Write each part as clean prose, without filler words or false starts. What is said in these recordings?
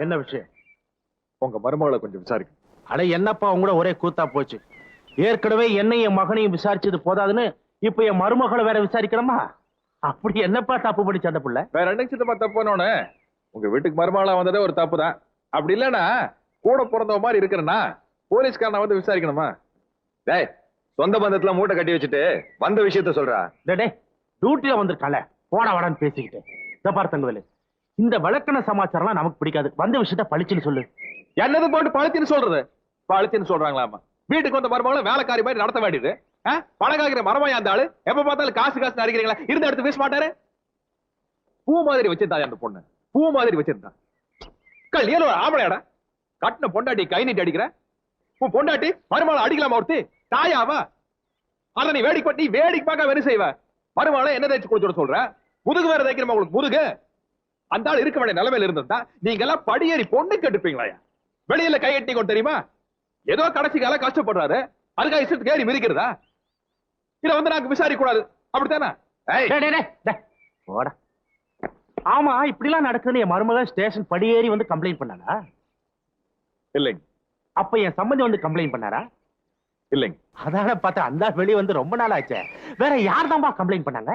என்ன விஷயம்? உங்க மருமகளை கொஞ்சம் விசாரிக்க. அட என்னப்பா உங்களோட ஒரே கூத்தா போச்சு. ஏற்கனவே என்னையும் என் மகனையும் விசாரிச்சது போதாதுன்னு இப்ப என் மருமகளை வேற விசாரிக்கணுமா? அப்படி என்னப்பா தப்பு படிச்ச அந்த புள்ள? வேற என்னங்க சித்தப்பா தப்புனோன்னு உங்க வீட்டுக்கு மருமகளா வந்ததே ஒரு தப்பு தான். அப்படி இல்லன்னா கூட பிறந்தவ மாதிரி இருக்கிறனா போலீஸ்காரனை வந்து விசாரிக்கணுமா? டேய், சொந்த பந்தத்துல மூட்டை கட்டி வச்சுட்டு வந்த விஷயத்த சொல்றா. டேய், டியூட்டில வந்திருக்கால போன வாடான்னு பேசிக்கிட்டு. இத பாரு தங்கவேலு, இந்த விளக்கண சமாச்சாரம்லாம் நமக்கு பிடிக்காது. வந்த விஷயத்த பழிச்சுன்னு சொல்லு. என்னது போட்டு பழத்தின்னு சொல்றது? பழத்தின்னு சொல்றாங்களாமா? வீட்டுக்கு வந்த மருமகளை வேலைக்காரி மாதிரி நடத்த வேண்டியது. பணக்காகிற மரமாயா அந்த ஆளு? எப்ப பார்த்தாலும் காசு காசு அடிக்கிறீங்களா? இருந்த இடத்து பேச மாட்டாரு. பூ மாதிரி வச்சிருந்தா அந்த பொண்ணு, பூ மாதிரி வச்சிருந்தா. கல்யாணம் ஒரு ஆம்பளையாடா, கட்டின பொண்டாட்டி கை நீட்டி அடிக்கிற. உன் பொண்டாட்டி மருமகளை அடிக்கலாமா? ஒருத்தி தாயாவா? அத நீ வேடிக்கை பார்க்க வெறு செய்வ. மருமகளை என்ன தேய்ச்சி குடிச்சுட சொல்ற? முதுகு வேற தைக்கிறமா உங்களுக்கு? முதுகு அந்த ஆள் இருக்க வேண்டிய நிலைமையில இருந்திருந்தா நீங்க எல்லாம் படியேறி பொண்ணு கட்டுப்பீங்களா? வெளியில கை எட்டி கொண்டு தெரியுமா? ஏதோ கடைசி கால கஷ்டப்படுறாரு, அதுக்காக இஷ்டத்துக்கு ஏறி மிதிக்கிறதா? இத வந்து நாங்க விசாரிக்க கூடாது, அப்படித்தானே? ஆமா, இப்படி எல்லாம் நடக்குதுன்னு என் மருமகன் ஸ்டேஷன் படியேறி வந்து கம்ப்ளைண்ட் பண்ணானா? இல்லைங்க. அப்ப என் சம்பந்தி வந்து கம்ப்ளைண்ட் பண்ணாரா? இல்லைங்க. அதான பார்த்தா அந்த வெளியே வந்து ரொம்ப நாள் ஆச்சு. வேற யார் தான்பா கம்ப்ளைண்ட் பண்ணாங்க?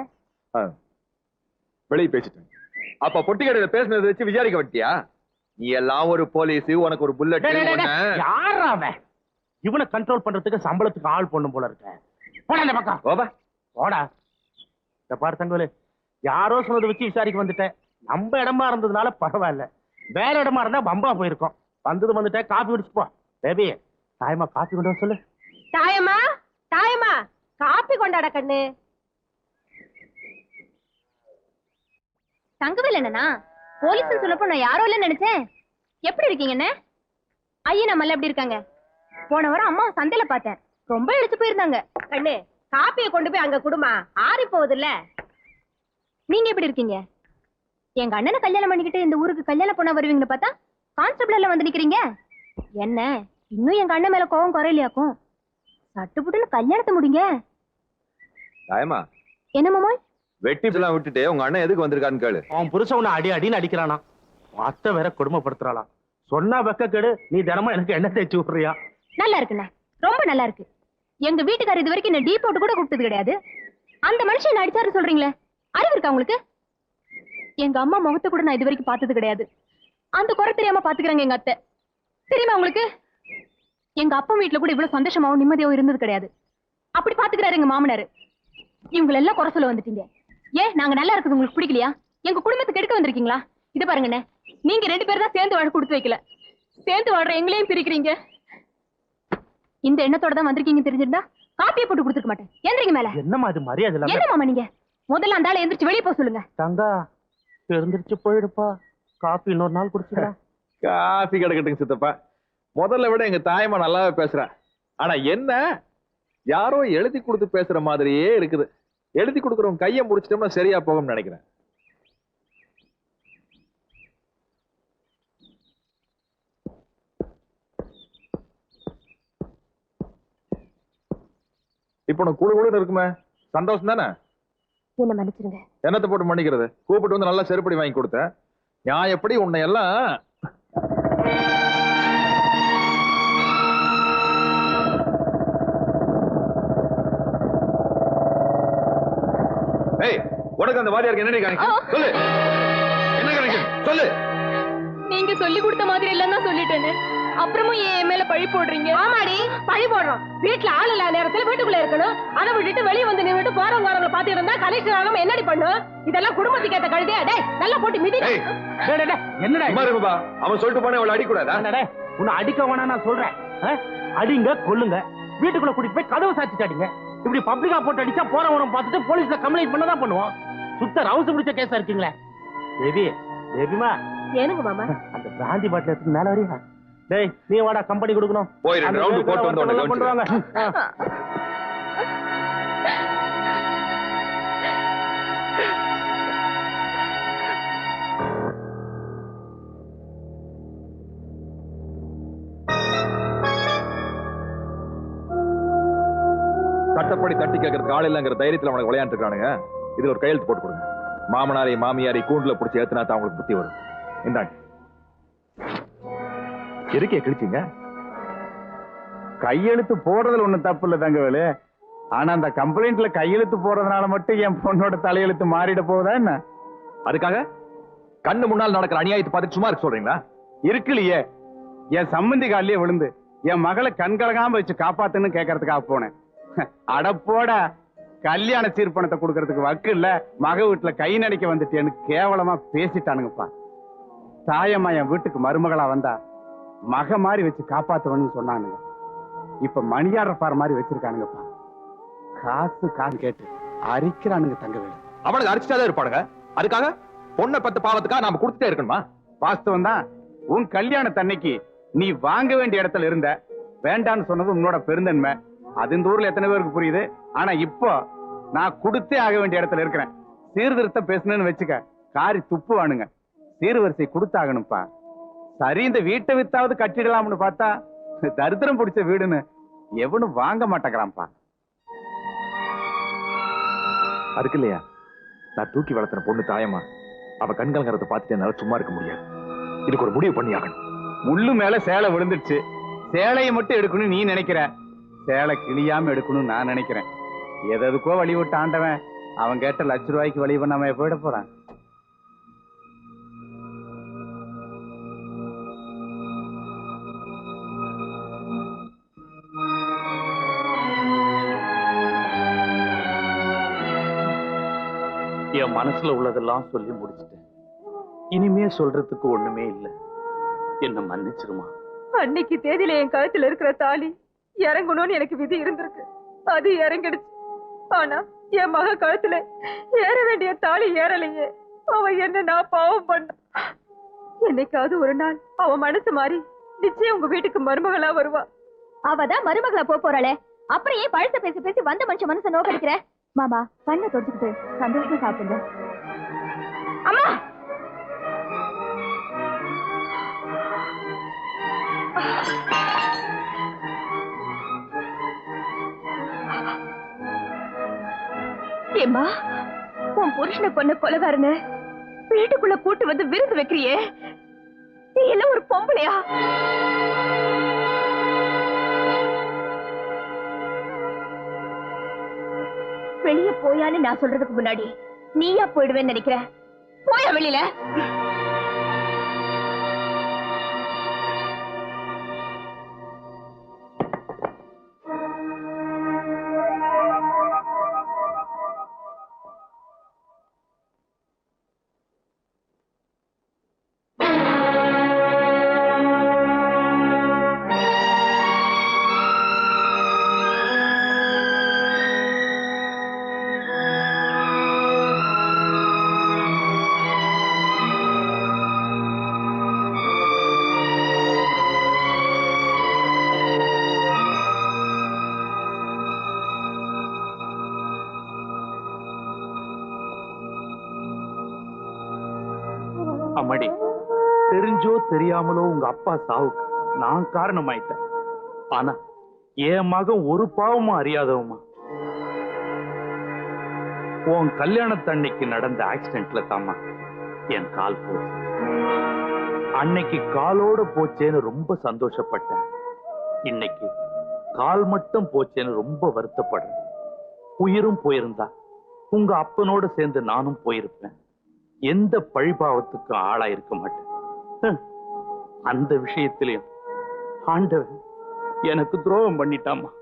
வெளியே பேசிட்டேன். அப்ப பொட்டி கடையில பேசுனதை வச்சு விசாரிக்க வட்டியா? நீ எல்லாம் ஒரு போலீஸ், உனக்கு ஒரு புல்லட். யார் அவன்? இவனை கண்ட்ரோல் பண்றதுக்கு சம்பளத்துக்கு ஆள் பொண்ணும் போல இருக்க. போடா இந்த பக்கம். போடா. இந்த பாரு தங்கவேலு, யாரோ சொன்னதை வச்சு விசாரிக்க வந்துட்டேன். நம்ம இடமா இருந்ததுனால பரவாயில்ல, வேற இடமா இருந்தா பம்பா போயிருக்கோம். வந்தது வந்துட்டேன், காபி குடிச்சு போ. பேபி, தாயமா காபி கொண்டு வர சொல்லு. தாயம்மா, தாயம்மா காபி கொண்டாட கண்ணு. தங்கவேல் என்னன்னா போலீஸ் சொல்லப்போ நான் யாரோ இல்ல நினைச்சேன். எப்படி இருக்கீங்கன்னு? ஐயா நம்ம எப்படி இருக்காங்க? போன வாரம் அம்மா சந்தையில பார்த்தேன், ரொம்ப இழுத்து போயிருந்தாங்க. கண்ணு, காப்பியை கொண்டு போய் அங்க குடுமா, ஆறி போகுது இல்ல. நீங்க எப்படி இருக்கீங்க? எங்க அண்ணனை கல்யாணம் பண்ணிக்கிட்டு இந்த ஊருக்கு கல்யாணம் பொண்ணா வருவீங்கன்னு பார்த்தா கான்ஸ்டபிள் எல்லாம் வந்து நிக்கிறீங்க. என்ன இன்னும் எங்க அண்ணன் மேல கோவம் குறையிலையாக்கும்? சட்டுப்புட்டுன்னு கல்யாணத்தை முடிங்க. தாயமா, என்ன மாமாய்? வெட்டி எல்லாம் விட்டுட்டு உங்க அண்ணன் எதுக்கு வந்திருக்கான்னு கேளு. அவன் புருஷன் உன்னை அடி அடின்னு அடிக்கிறானா? அத்தை வேற கொடுமைப்படுத்துறாளாம். சொன்னா வெக்க கேடு, நீ தினமும் எனக்கு என்ன தேய்ச்சி விடுறியா? நல்லா இருக்குண்ணா, ரொம்ப நல்லா இருக்கு. எங்க வீட்டுக்காரர் இது வரைக்கும் என்ன டீ போட்டு கூட கூப்பிட்டது கிடையாது. அந்த மனுஷன் என்ன அடிச்சாரு சொல்றீங்களே, அறிவு இருக்கா உங்களுக்கு? எங்க அம்மா முகத்தை கூட நான் இது வரைக்கும் பார்த்தது கிடையாது. அந்த குறை தெரியாம பாத்துக்கிறாங்க எங்க அத்தை. தெரியுமா உங்களுக்கு? எங்க அப்பா வீட்டுல கூட இவ்வளவு சந்தோஷமாவும் நிம்மதியாவும் இருந்தது கிடையாது. அப்படி பாத்துக்கிறாரு எங்க மாமனாரு. இவங்க எல்லாம் குறை சொல்ல வந்துட்டீங்க. ஏன் நாங்க நல்லா இருக்குது உங்களுக்கு பிடிக்கலையா? எங்க குடும்பத்துக்கு எடுக்க வந்திருக்கீங்களா? இது பாருங்கண்ணே, நீங்க 2 பேரும் தான் சேர்ந்து வாழ கொடுத்து வைக்கல, சேர்ந்து வாழ்ற எங்களையும் பிரிக்கிறீங்க. இந்த எண்ணத்தோட தான் வந்திருக்கீங்க தெரிஞ்சிருந்தா காப்பியை போட்டு கொடுத்துக்க மாட்டேன். எந்திரிங்க மேல. என்னமா அது மரியாதை இல்ல? என்ன மாமா நீங்க? முதல்ல அந்த ஆளை எந்திரிச்சு வெளியே போக சொல்லுங்க. தங்கா, எந்திரிச்சு போயிடுப்பா. காப்பி இன்னொரு நாள் குடிச்சுக்கலாம். காபி கிடக்கட்டுங்க சித்தப்பா. முதல்ல விட எங்க தாயமா நல்லாவே பேசுறா. ஆனா என்ன, யாரோ எழுதி கொடுத்து பேசுற மாதிரியே இருக்குது. எழுதி கொடுக்குறவங்க கையை முடிச்சிட்டோம்னா சரியா போகும்னு நினைக்கிறேன். இப்ப உனக்கு குழு குழுன்னு இருக்குமே, சந்தோஷம் தானே? என்ன மன்னிச்சிருங்க. என்னத்தை போட்டு மன்னிக்கிறது? கூப்பிட்டு வந்து நல்லா செருப்படி வாங்கி கொடுத்தேன். நான் எப்படி உன்னை எல்லாம் உனக்கு அந்த வாரியாருக்கு என்ன கனெக்ஷன் சொல்லு? என்ன கனெக்ஷன் சொல்லு? நீங்க சொல்லி கொடுத்த மாதிரி எல்லாம் தான் சொல்லிட்டேன்னு அப்புறமும் என் மேல பழி போடுறீங்க. ஆமாடி, பழி போடுறோம். வீட்டுல ஆள் இல்லாத நேரத்துல வீட்டுக்குள்ள இருக்கணும். அதை விட்டுட்டு வெளியே வந்து நின்னுட்டு போறவங்க வரவங்க பாத்து இருந்தா கலெக்ஷன் ஆகாம என்னடி பண்ணும்? இதெல்லாம் குடும்பத்துக்கு ஏத்த கழுதே. டேய், நல்லா போட்டு மிதி. என்னடா பாபா, அவன் சொல்லிட்டு போன அவளை அடிக்கூடாதா? உன்னை அடிக்க வேணா நான் சொல்றேன். அடிங்க கொல்லுங்க, வீட்டுக்குள்ள கூட்டிட்டு போய் கதவு சாத்திட்டாடிங்க. இப்படி பப்ளிக்கா போட்டு அடிச்சா போறவன பார்த்துட்டு போலீஸ்ல கம்ப்ளைண்ட் பண்ணதான் பண்ணுவோம். சுத்த ரவுசு பிடிச்ச கேஸா இருக்கீங்களே. பேபி, பேபிமா. ஏனுங்க மாமா? அந்த பிராந்தி பாட்டில் எடுத்து மேல வரியா? டேய், நீ வாடா, கம்பெனி கொடுக்கணும். போய் 2 ரவுண்ட் போட்டு வந்து பண்ணுவாங்க. சட்டப்படி தட்டி கேட்கறதுக்கு ஆள் இல்லங்கிற தைரியத்துல அவனுக்கு விளையாண்டு இருக்கானுங்க. இதுல ஒரு கையெழுத்து போட்டு கொடுங்க. மாமனாரை மாமியாரை கூண்டுல பிடிச்சி ஏத்துனா தான் அவங்களுக்கு புத்தி வரும். இந்தாங்க. எதுக்கே கிழிச்சீங்க? கையெழுத்து போடுறதுல ஒண்ணும் தப்பு இல்ல தங்கவேலு. ஆனா அந்த கம்ப்ளைண்ட்ல கையெழுத்து போடுறதுனால மட்டும் என் பொண்ணோட தலையெழுத்து மாறிட போகுதா என்ன? அதுக்காக கண்ணு முன்னால் நடக்கிற அநியாயத்தை பார்த்து சும்மா இருக்க சொல்றீங்களா? இருக்குல்லையே, என் சம்பந்தி காலிலே விழுந்து என் மகளை கண்கலகாம வச்சு காப்பாத்துன்னு கேட்கறதுக்காக போனேன். அடப்போட கல்யாண சீர்பணத்தை கொடுக்கறதுக்கு வக்கு இல்ல, மக வீட்டுல கை நடிக்க வந்துட்டேன்னு கேவலமா பேசிட்டானுங்கப்பா. தாயம்மா என் வீட்டுக்கு மருமகளா வந்தா மக மாதிரி வச்சு காப்பாத்துவன்னு சொன்னானுங்க. இப்ப மணியாடுற பார் மாதிரி வச்சிருக்கானுங்கப்பா. காசு காசு கேட்டு அரிக்கிறானுங்க தங்கவேலு. அவனுக்கு அரிச்சிட்டாதான் இருப்பானுங்க. அதுக்காக பொண்ணை பத்து பாவத்துக்காக நாம கொடுத்துட்டே இருக்கணுமா? வாஸ்தவம் தான். உன் கல்யாணத்தன்னைக்கு நீ வாங்க வேண்டிய இடத்துல இருந்த, வேண்டான்னு சொன்னது உன்னோட பெருந்தன்மை. அது இந்த ஊர்ல எத்தனை பேருக்கு புரியுது. ஆனா இப்போ நான் கொடுத்தே ஆக வேண்டிய இடத்துல இருக்கிறேன். சீர்திருத்தம் பேசணும்னு வச்சுக்க, காரி துப்புவானுங்க. சீர்வரிசை கொடுத்தாகணும்ப்பா. சரி, இந்த வீட்டை வித்தாவது கட்டிடலாம்னு பார்த்தா தரித்திரம் பிடிச்ச வீடுன்னு எவனும் வாங்க மாட்டேங்கிறான்ப்பா. அதுக்கு இல்லையா நான் தூக்கி வளர்த்தின பொண்ணு தாயம்மா அவ கண்கலங்கிறத பார்த்துட்டு என்னால சும்மா இருக்க முடியாது. இதுக்கு ஒரு முடிவு பண்ணி ஆகணும். முள்ளு மேல சேலை விழுந்துடுச்சு, சேலையை மட்டும் எடுக்கணும் நீ நினைக்கிற, சேலை கிளியாம எடுக்கணும் நான் நினைக்கிறேன். எதுக்கோ வழி விட்டு ஆண்டவன் அவன் கேட்ட ₹1,00,000 வழி பண்ணாம போயிட போறான். என் மனசுல உள்ளதெல்லாம் சொல்லி முடிச்சிட்டேன். இனிமே சொல்றதுக்கு ஒண்ணுமே இல்லை. என்ன மன்னிச்சிருமா. அன்னைக்கு தேதியில என் கழுத்துல இருக்கிற தாலி இறங்கணும்னு எனக்கு விதி இருந்திருக்கு, அது இறங்கிடுச்சு. ஆனா என் மக கழுத்துல ஏற வேண்டிய தாலி ஏறலையே. அவ என்ன நான் பாவம் பண்ண. என்னைக்காவது ஒரு நாள் அவ மனசு மாறி நிச்சயம் உங்க வீட்டுக்கு மருமகளா வருவா. அவதான் மருமகளா போறாளே, அப்புறம் ஏன் பழச பேசி பேசி வந்த மனுஷ மனசை நோக்கடிக்கிற? மாமா கண்ணை தொடச்சுக்கிட்டு சந்தோஷமா சாப்பிடுங்க. அம்மா ஏம்மா, உன் புருஷனை கொன்ன கொலைகாரன வீட்டுக்குள்ள கூட்டு வந்து விருந்து வைக்கிறியே, நீ எல்லாம் ஒரு பொம்பளையா? வெளிய போயான்னு நான் சொல்றதுக்கு முன்னாடி நீயா போயிடுவேன்னு நினைக்கிற? போயா வெளியில. அம்மாடி, தெரிஞ்சோ தெரியாமலோ உங்க அப்பா சாவுக்கு நான் காரணமாயிட்டேன். ஆனா என் மகன் ஒரு பாவமும் அறியாதவமா. உன் கல்யாணத்தன்னைக்கு நடந்த ஆக்சிடென்ட்ல தாமா என் கால் போச்சு. அன்னைக்கு காலோட போச்சேன்னு ரொம்ப சந்தோஷப்பட்டேன். இன்னைக்கு கால் மட்டும் போச்சேன்னு ரொம்ப வருத்தப்படுறேன். உயிரும் போயிருந்தா உங்க அப்பனோட சேர்ந்து நானும் போயிருப்பேன். எந்த பழிபாவத்துக்கு ஆளா இருக்க மாட்டேன். அந்த விஷயத்திலையும் ஆண்டவன் எனக்கு துரோகம் பண்ணிட்டாமா.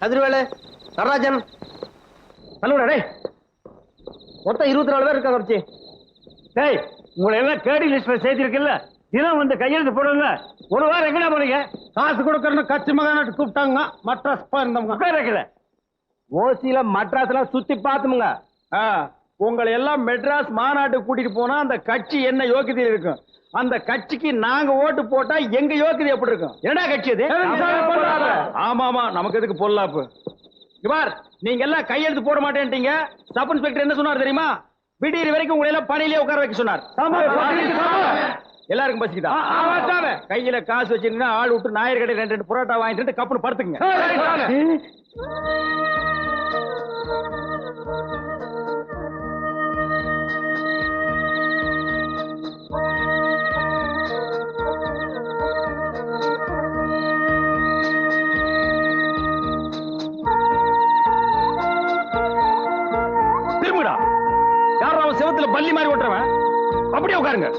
கதிர்வேலு, நடராஜன், சொல்லுடா டேய். மொத்தம் 24 பேர் இருக்காங்க. வச்சு டேய், உங்களை எல்லாம் கேடி லிஸ்ட்ல சேர்த்திருக்குல்ல, தினம் வந்து கையெழுத்து போடுங்க. ஒரு வாரம் எங்கடா போறீங்க? காசு கொடுக்கறன்னு கட்சி மகாநாட்டு கூப்பிட்டாங்க. மட்ராஸ் இருந்தவங்க இருக்கல. ஓசியில மட்ராஸ்ல சுத்தி பார்த்துமுங்க. உங்களை எல்லாம் மெட்ராஸ் மாநாட்டுக்கு கூட்டிட்டு போனா அந்த கட்சி என்ன யோக்கியத்தில் இருக்கும்? அந்த கட்சிக்கு நாங்க ஓட்டு போட்டா எங்க யோக்கியது எப்படி இருக்கும்? என்னடா கட்சி அது? ஆமா ஆமா, நமக்கு எதுக்கு பொல்லாப்பு? இவர் நீங்க எல்லாம் கையெழுத்து போட மாட்டேன்ட்டீங்க. சப் இன்ஸ்பெக்டர் என்ன சொன்னார் தெரியுமா? விடியற வரைக்கும் உங்களை எல்லாம் பணியிலே உட்கார வைக்க சொன்னார். எல்லாருக்கும் பசிக்குதா? கையில காசு வச்சிருந்தா ஆள் விட்டு நாயர் கடை 2 புரோட்டா வாங்கிட்டு கப்புனு படுத்துங்க. திரும்புடா. யாரும் அவன் செவத்துல பள்ளி மாதிரி ஓட்டுறவன்? அப்படியே உட்காருங்க.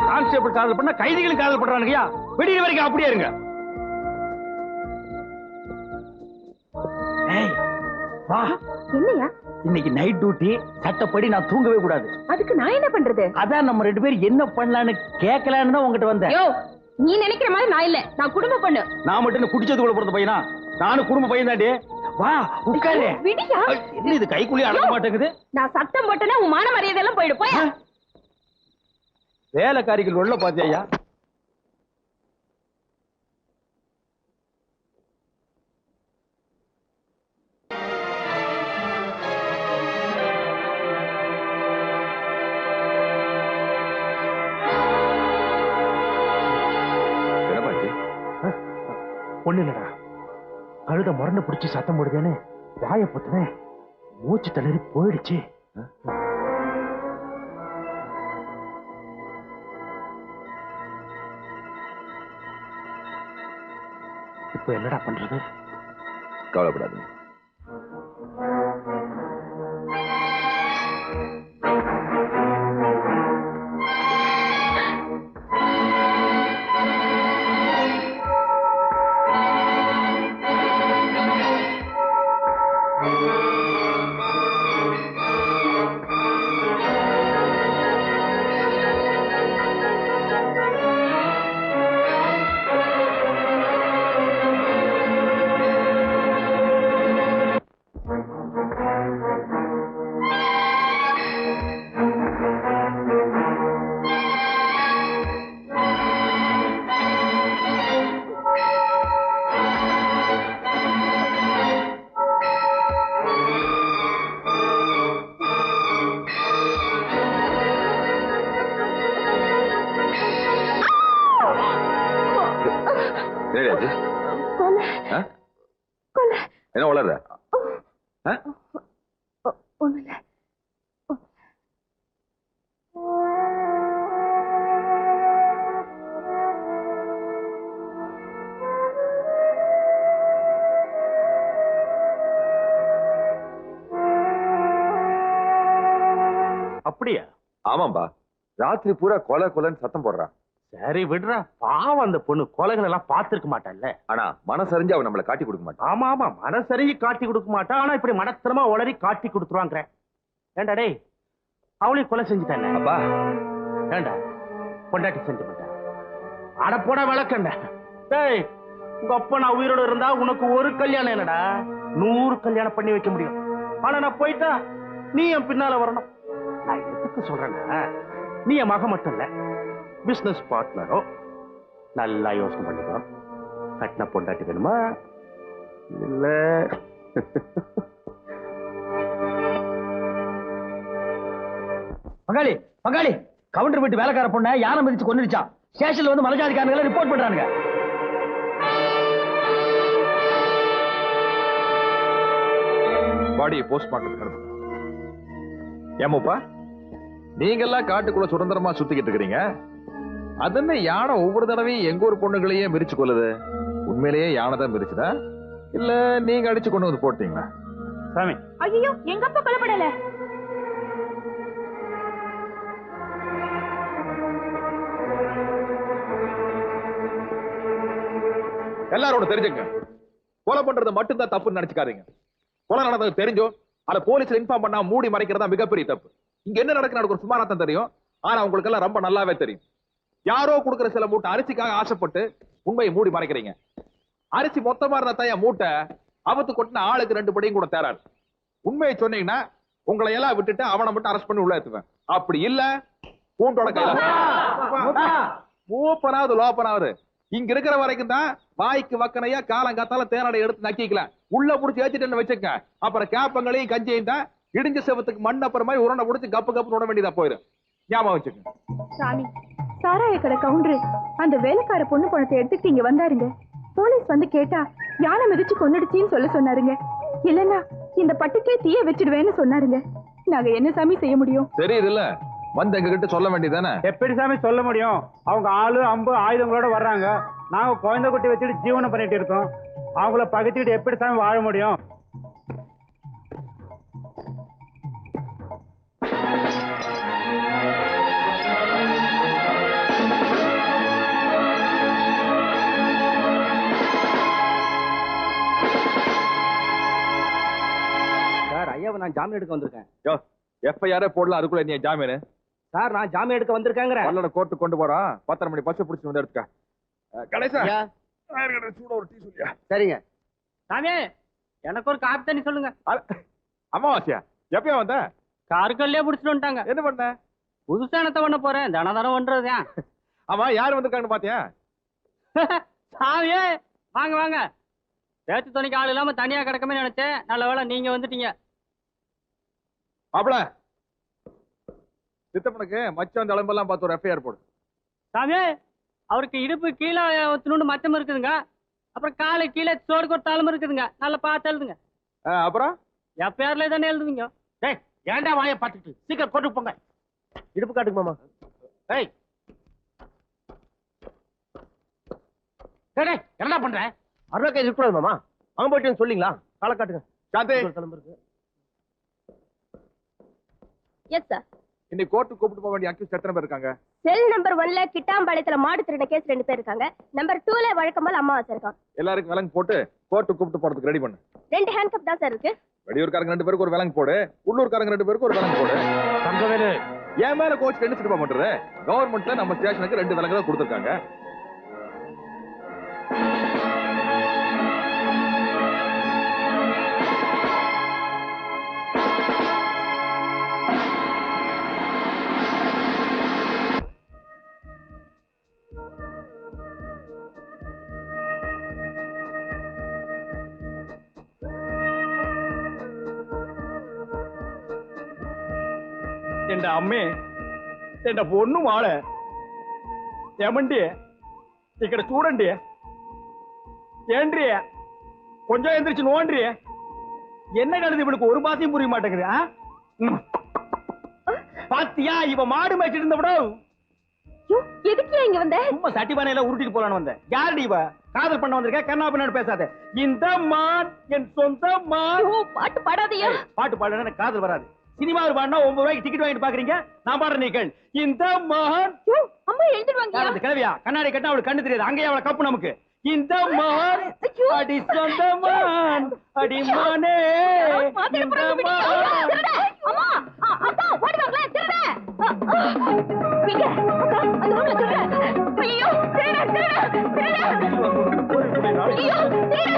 கான்ஸ்டேபிள் காதல் பண்ணா கைதிகளும் காதல் பண்றானுங்கயா. விடிய வரைக்கும் அப்படியே இருங்க. வா. என்னையா இன்னைக்கு நைட் டியூட்டி, சட்டப்படி நான் தூங்கவே கூடாது. அதுக்கு நான் என்ன பண்றது? அதான் நம்ம 2 பேரும் என்ன பண்ணலான்னு கேட்கலான்னு தான் உங்ககிட்ட வந்தேன். யோ, நீ நினைக்கிற மாதிரி நான் இல்ல, நான் குடும்ப பொண்ணு. நான் மட்டும் குடிச்சதுக்குள்ள பிறந்த பையனா? நானும் குடும்ப பையன் தாண்டி. வா உட்காரு. விடியா. என்ன இது கைக்குள்ளே அடங்க மாட்டேங்குது? நான் சத்தம் போட்டேன்னா உன் மான மரியாதை எல்லாம் போயிடு. போய் வேலைக்காரிகள் உள்ள பாத்தியா? ஒண்ணு இல்லடா, கழுத முரண்டு பிடிச்சி சத்தம் போடுதேன்னு வாய பொத்துனேன், மூச்சு தளறி போயிடுச்சு. இப்ப என்னடா பண்றது? கவலைப்படாதீங்க. என்ன வளர்ற? அப்படியா? ஆமாம்பா, ராத்திரி பூரா கொலை கொலைன்னு சத்தம் போடுறான். சரி விடுறா, பாவம் அந்த பொண்ணு கொலைகள் எல்லாம் பார்த்திருக்க மாட்டான்ல. ஆனா மனசறிஞ்சு அவன் நம்மளை காட்டி கொடுக்க மாட்டான். ஆமா ஆமா, மனசறிஞ்சு காட்டி கொடுக்க மாட்டான். ஆனா இப்படி மனத்தரமா உளறி காட்டி கொடுத்துருவாங்க. ஏண்டா டேய், அவளையும் கொலை செஞ்சுட்டானே. அப்பா ஏண்டா பொண்டாட்டி சென்டிமெண்டா? அட போட விளக்கண்ட. டேய், உங்க அப்பா நான் உயிரோட இருந்தா உனக்கு ஒரு கல்யாணம் என்னடா 100 கல்யாணம் பண்ணி வைக்க முடியும். ஆனா நான் போயிட்டா நீ என் பின்னால வரணும். நான் எதுக்கு சொல்றேன்னா, நீ என் மக மட்டும் இல்ல, பிசினஸ் பார்ட்னரோ. நல்லா யோசனை பண்ணிக்கோ. கட்டின பொண்டாட்டி வேணுமா இல்ல? பங்காளி பங்காளி, கவுண்டர் வீட்டு வேலைக்கார பொண்ண யானை மிதிச்சு கொன்னுடுச்சான். ஸ்டேஷன்ல வந்து மலைஜாதிக்காரங்க ரிப்போர்ட் பண்றானுங்க. பாடியை போஸ்ட்மார்ட்டம். ஏமாப்பா, நீங்க எல்லாம் காட்டுக்குள்ள சுதந்திரமா சுத்திக்கிட்டு இருக்கிறீங்க. அதென்ன யானை ஒவ்வொரு தடவையும் எங்க ஒரு பொண்ணுகளையே மிரிச்சு கொள்ளுது? உண்மையிலேயே யானை தான் மிரிச்சுதா இல்ல நீங்க அடிச்சு கொண்டு வந்து போட்டீங்களா? சாமி, ஐயோ, எங்க அப்பா கொலைப்படல. எல்லாரோட தெரிஞ்சுங்க, கொலை பண்றது மட்டும்தான் தப்புன்னு நினைச்சுக்காதீங்க. கொலை நடந்தது தெரிஞ்சோ அத போலீஸ்ல இன்ஃபார்ம் பண்ணா மூடி மறைக்கிறதா மிகப்பெரிய தப்பு. இங்க என்ன நடக்குன்னு எனக்கு ஒரு சுமாரா தான் தெரியும். ஆனா உங்களுக்கு எல்லாம் ரொம்ப நல்லாவே தெரியும். யாரோ கொடுக்கிற சில மூட்டை அரிசிக்காக ஆசைப்பட்டு உண்மையை மூடி மறைக்கிறீங்க. அரிசி மொத்தமா இருந்த தயா மூட்டை அவத்து கொட்டின ஆளுக்கு 2 படியும் கூட தேராது. உண்மையை சொன்னீங்கன்னா உங்களை எல்லாம் விட்டுட்டு அவனை மட்டும் அரெஸ்ட் பண்ணி உள்ள ஏத்துவேன். அப்படி இல்ல பூண்டோட கையில மூப்பனாவது லோப்பனாவது இங்க இருக்கிற வரைக்கும் தான் வாய்க்கு வக்கனையா காலங்காத்தால தேனடை எடுத்து நக்கிக்கலாம். உள்ள புடிச்சு ஏத்திட்டு வச்சுக்க, அப்புறம் கேப்பங்களையும் கஞ்சியும் தான் இடிஞ்ச செவத்துக்கு மண் அப்புறம் மாதிரி உருண்டை புடிச்சு கப்பு கப்பு விட வேண்டியதா போயிடும். ஞாபகம் வச்சுக்க. சாமி, சாராய கடை கவுண்டரு அந்த வேலைக்கார பொண்ணு பணத்தை எடுத்துக்கிட்டு இங்க வந்தாருங்க. போலீஸ் வந்து கேட்டா யானை மிதிச்சு கொன்னுடுச்சின்னு சொல்ல சொன்னாருங்க. இல்லன்னா இந்த பட்டுக்கே தீய வச்சிடுவேன்னு சொன்னாருங்க. நாங்க என்ன சாமி செய்ய முடியும்? தெரியுது இல்ல, வந்து எங்க கிட்ட சொல்ல வேண்டியதானே. எப்படி சாமி சொல்ல முடியும்? அவங்க ஆளு அம்பு ஆயுதங்களோட வர்றாங்க. நாங்க குழந்தை குட்டி வச்சுட்டு ஜீவனம் பண்ணிட்டு இருக்கோம். அவங்கள பகைச்சிட்டு எப்படி சாமி வாழ முடியும்? சார், ஐயாவை நான் ஜாமீன் எடுக்க வந்திருக்கேன். எஃப்ஐஆர் போடலாம், அதுக்குள்ள நீ ஜாமீன். சார், நான் ஜாமீன் எடுக்க வந்திருக்கேங்கிற. பல்லட கோர்ட்டு கொண்டு போறான். 10:30 மணி பஸ் பிடிச்சு வந்து எடுத்துக்க. கணேசா, சூட ஒரு டீ சொல்லியா? சரிங்க. சாமி, எனக்கு ஒரு காப்பி தண்ணி சொல்லுங்க. அமாவாசையா எப்பயா வந்த? காருக்கல்லே புடிச்சிட்டு வந்துட்டாங்க. என்ன பண்ண? புதுசா என்னத்த பண்ண போறேன், தனம் பண்றதுதான். ஆமா, யார் வந்திருக்காங்கன்னு பாத்தியா? சாமியே, வாங்க வாங்க. பேச்சு துணைக்கு ஆள் இல்லாம தனியா கிடக்கமே நினைச்சேன். நல்ல வேளை நீங்க வந்துட்டீங்க. மாப்பிள, சித்தப்பனுக்கு மச்சம் தளம்பெல்லாம் பார்த்து ஒரு எஃப்ஐஆர் போடு. சாமி, அவருக்கு இடுப்பு கீழே ஒத்துணுண்டு மச்சம் இருக்குதுங்க. அப்புறம் காலை கீழே சோடு கொடுத்தாலும் இருக்குதுங்க. நல்லா பார்த்து எழுதுங்க. அப்புறம் எஃப்ஐஆர்ல தானே எழுதுவீங்க. டேய், ஏன்டா வாயை பார்த்துட்டு சீக்கிரம் கொண்டு போங்க. இடுப்பு காட்டுக்கு மாமா. டேய் டேய், என்னடா பண்ற? அருணா கைது இருக்கக்கூடாது மாமா. அங்க போயிட்டு சொல்லிங்களா? காலை காட்டுங்க. சாந்தி, எஸ் சார். இன்னைக்கு கோர்ட்டு கூப்பிட்டு போக வேண்டிய அக்யூஸ் எத்தனை பேர் இருக்காங்க? செல் நம்பர் 1ல கிட்டாம்பாளையத்துல மாடு திருட கேஸ் 2 பேர் இருக்காங்க. நம்பர் 2ல வழக்கம்போல அம்மாவாசை இருக்காங்க. எல்லாருக்கும் விலங்கு போட்டு கோர்ட்டு கூப்பிட்டு போறதுக்கு ரெடி பண்ணு. 2 ஹேண்ட் கப் தான் சார் இருக்கு. வெளியூர்காரங்க 2 பேருக்கு ஒரு விலங்கு போடு, உள்ளூர்காரங்க 2 பேருக்கு ஒரு விலங்கு போடு. தங்கவேலு, என் மேல கோச் என்ன சினிமா பண்றது? கவர்மெண்ட்ல நம்ம ஸ்டேஷனுக்கு 2 விலங்கு தான் கொடுத்துருக்காங்க. என் అమ్మే ఎన్న పొన్ను మాడ ఏమండి ఇక్కడ చూడండి ఏండ్రి కొంచెం ఎந்திரிச்சு நோண்டி என்ன நடந்து இவனுக்கு ஒரு மாசம் புரிய மாட்டேங்குது. பாத்தியா, இவ மாடு மேய்ச்சிட்டு இருந்த விட எதுக்கு இங்க வந்த? சும்மா சட்டி பானையில உருட்டிட்டு போலான்னு வந்தேன். யாருடி இவ? காதல் பண்ண வந்திருக்க? கண்ணா பின்னாடி பேசாத. இந்த மான் என் சொந்த மான். பாட்டு பாடாதீயா? பாட்டு பாடுனா எனக்கு காதல் வராது. சினிமாவில் பாடினா 9 ரூபாய்க்கு டிக்கெட் வாங்கிட்டு பாக்குறீங்க. நான் பாடுற நீக்கள். இந்த மகன் அம்மா எழுதிடுவாங்க. அந்த கிழவியா கண்ணாடி கட்டினா அவளுக்கு கண்ணு தெரியாது. அங்கேயே அவளை கப்பு நமக்கு. இந்த மகன் அடி சொந்த மான் அடி மானே. இந்த மகன் அம்மா அக்கா ஓடுவாங்களே திருட. இங்க அக்கா அந்த ரூம்ல திருட. ஐயோ திருட திருட திருட. ஐயோ திருட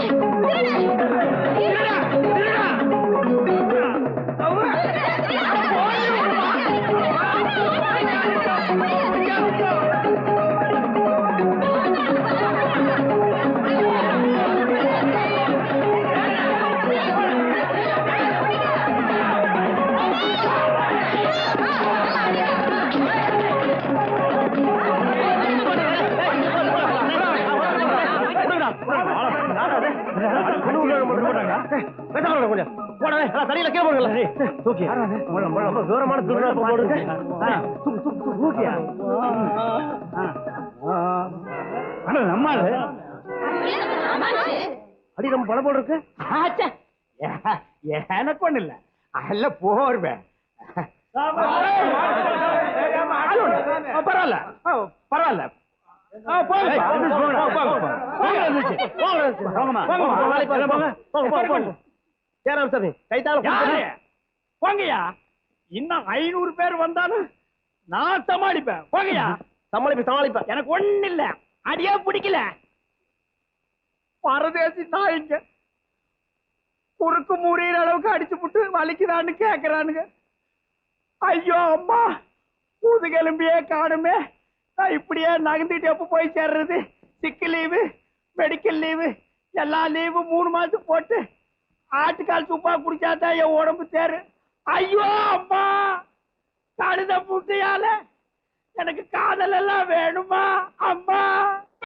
தனியில கே போடுங்களா தூக்கி விவரமான போடுங்க. நம்மால அடி நம்ம படம் போடு இருக்கு. எனக்கு ஒண்ணு இல்ல, அல்ல போர்வேன். பரவாயில்ல பரவாயில்ல. போங்கயா, இன்னும் 500 பேர் வந்தாலும் நான் சமாளிப்பேன். போங்கயா, சமாளிப்பேன். எனக்கு ஒண்ணு இல்ல, அடியே பிடிக்கல. பரதேசி நாய்ங்க குறுக்கு முறியிற அளவுக்கு அடிச்சு புட்டு வலிக்குதான்னு கேக்குறானுங்க. ஐயோ அம்மா, முதுகெலும்பியே காணுமே. நான் இப்படியே நகர்ந்துட்டு எப்ப போய் சேர்றது? சிக்கு லீவு, மெடிக்கல் லீவு, எல்லா லீவு 3 மாசத்துக்கு போட்டு ஆட்டுக்கால் சூப்பா குடிச்சாதான் என் உடம்பு தேரு. ஐயோ அம்மா, கழுத புட்டையால எனக்கு காதல் எல்லாம் வேணுமா அம்மா?